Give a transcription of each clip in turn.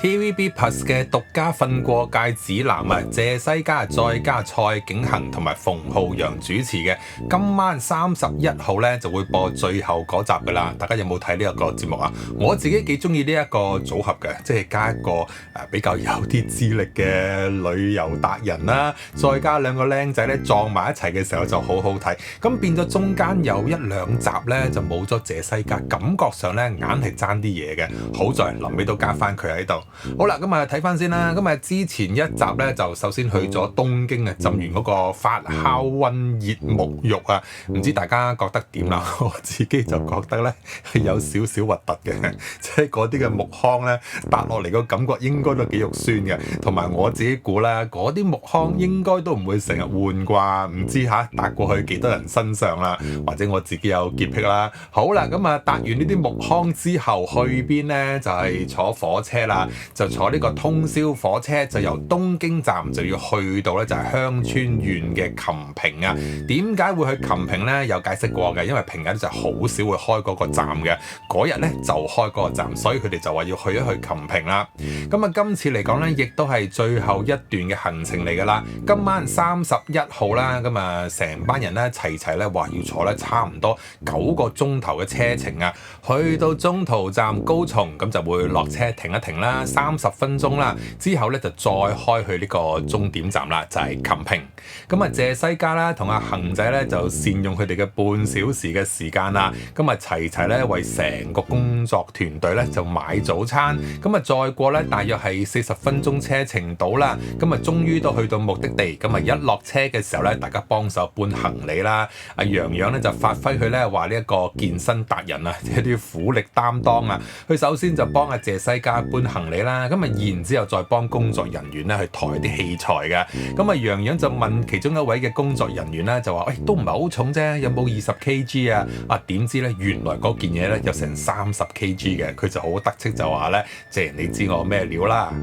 TVB Plus 嘅獨家瞓過界指南啊，謝西嘉再加蔡景恒同埋馮浩陽主持嘅，今晚31號咧就會播最後嗰集噶啦。大家有冇睇呢一個節目啊？我自己幾中意呢一個組合嘅，即係加一個比較有啲資歷嘅旅遊達人啦，再加兩個僆仔咧撞埋一齊嘅時候就好好睇。咁變咗中間有一兩集咧就冇咗謝西嘉，感覺上咧硬係爭啲嘢嘅。好在臨尾都加翻佢喺度。好啦，咁啊睇翻先啦。咁啊之前一集咧就首先去咗東京啊，浸完嗰個發酵溫熱沐浴啊，唔知大家覺得點啦？我自己就覺得咧係有少少核突嘅，即係嗰啲嘅木糠咧搭落嚟個感覺應該都幾肉酸嘅，同埋我自己估啦，嗰啲木糠應該都唔會成日換啩，唔知搭過去幾多人身上啦，或者我自己有潔癖啦。好啦，咁啊搭完呢啲木糠之後去邊咧？就係坐火車啦。就坐呢個通宵火車，就由東京站就要去到咧就係香川縣嘅琴平啊。點解會去琴平咧？有解釋過嘅，因為平日就好少會開嗰個站嘅，嗰日咧就開嗰個站，所以佢哋就話要去一去琴平啦。咁啊，今次嚟講咧，亦都係最後一段嘅行程嚟㗎啦。今晚31號啦，咁啊成班人咧齊咧話要坐咧差唔多9個鐘頭嘅車程啊，去到中途站高松咁就會落車停一停啦。30分鐘啦，之後咧就再開去呢個終點站啦，就係琴平。咁啊，謝西嘉啦同阿恒仔咧就善用佢哋嘅半小時嘅時間啦，咁啊齊咧為成個工作團隊咧就買早餐。咁啊再過咧大約係40分鐘車程到啦，咁啊終於都去到目的地。咁啊一落車嘅時候咧，大家幫手搬行李啦。阿洋洋咧就發揮佢咧話呢一個健身達人啊，一啲苦力擔當啊。佢首先就幫阿謝西嘉搬行李啦，咁啊然之後再幫工作人員咧去抬啲器材嘅。咁啊洋洋就問其中一位嘅工作人員咧就話：都唔係好重啫，有冇20kg啊？點知咧原來嗰件嘢咧有成30kg嘅，佢就好得戚就話咧，即係你知我咩料啦。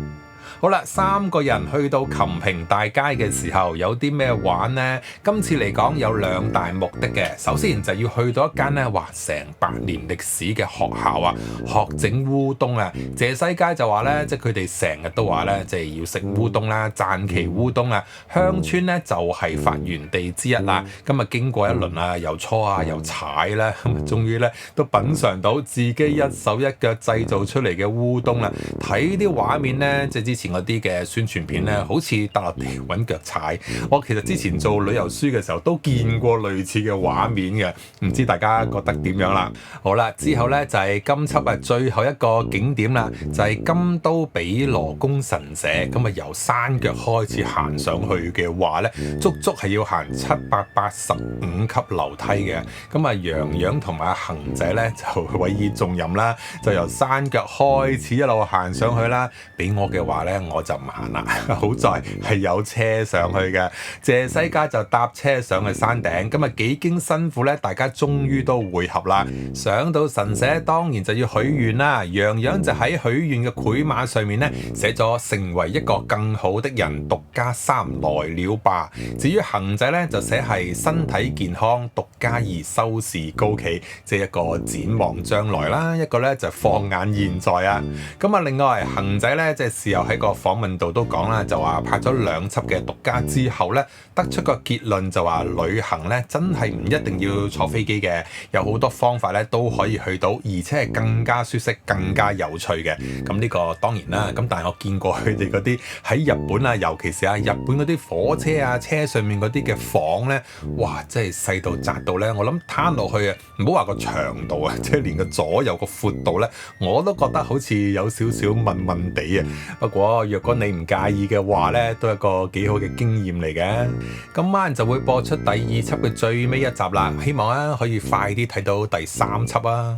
好啦，3個人去到琴平大街嘅時候，有啲咩玩呢？今次嚟講有2大目的嘅。首先就要去到一間咧，成100年歷史嘅學校啊，學整烏冬啊。謝西嘉就話咧，即係佢哋成日都話咧，即係要食烏冬啦，讚岐烏冬啊。香川咧就係發源地之一啦。咁啊經過一輪啊，又搓啊又踩啦，咁啊終於咧都品嚐到自己一手一腳製造出嚟嘅烏冬啦。睇啲畫面咧，即係之前嗰啲嘅宣傳片咧，好似踏落地揾腳踩。我其實之前做旅遊書嘅時候都見過類似嘅畫面嘅，唔知大家覺得點樣啦？好啦，之後咧就係今輯最後一個景點啦，就係金都比羅宮神社。咁啊由山腳開始行上去嘅話咧，足足係要行785級樓梯嘅。咁啊洋洋同埋阿恒仔咧就委以重任啦，就由山腳開始一路行上去啦。俾我嘅話咧，我就唔行啦，好在係有車上去嘅。謝西嘉就搭車上去山頂，咁啊幾經辛苦咧，大家終於都會合啦。上到神社當然就要許願啦，洋洋就喺許願嘅繪馬上面咧寫咗成為一個更好的人，獨家3來了吧。至於恒仔咧就寫係身體健康，獨家2收視高企，即係一個展望將來啦，一個咧就放眼現在啊。咁啊另外恒仔咧即係事後喺個訪問度都講啦，就話拍咗2輯嘅獨家之後咧，得出個結論就話旅行咧真係唔一定要坐飛機嘅，有好多方法咧都可以去到，而且係更加舒適、更加有趣嘅。咁呢個當然啦，咁但係我見過佢哋嗰啲喺日本啊，尤其是日本嗰啲火車啊車上面嗰啲嘅房咧，哇！真係細到窄到咧，我諗攤落去啊，唔好話個長度啊，即係連個左右個闊度咧，我都覺得好似有少少悶悶地啊。不過若果你唔介意嘅話咧，都係一個幾好嘅經驗嚟嘅。今晚就會播出第2輯嘅最尾一集啦，希望可以快啲睇到第3輯啊！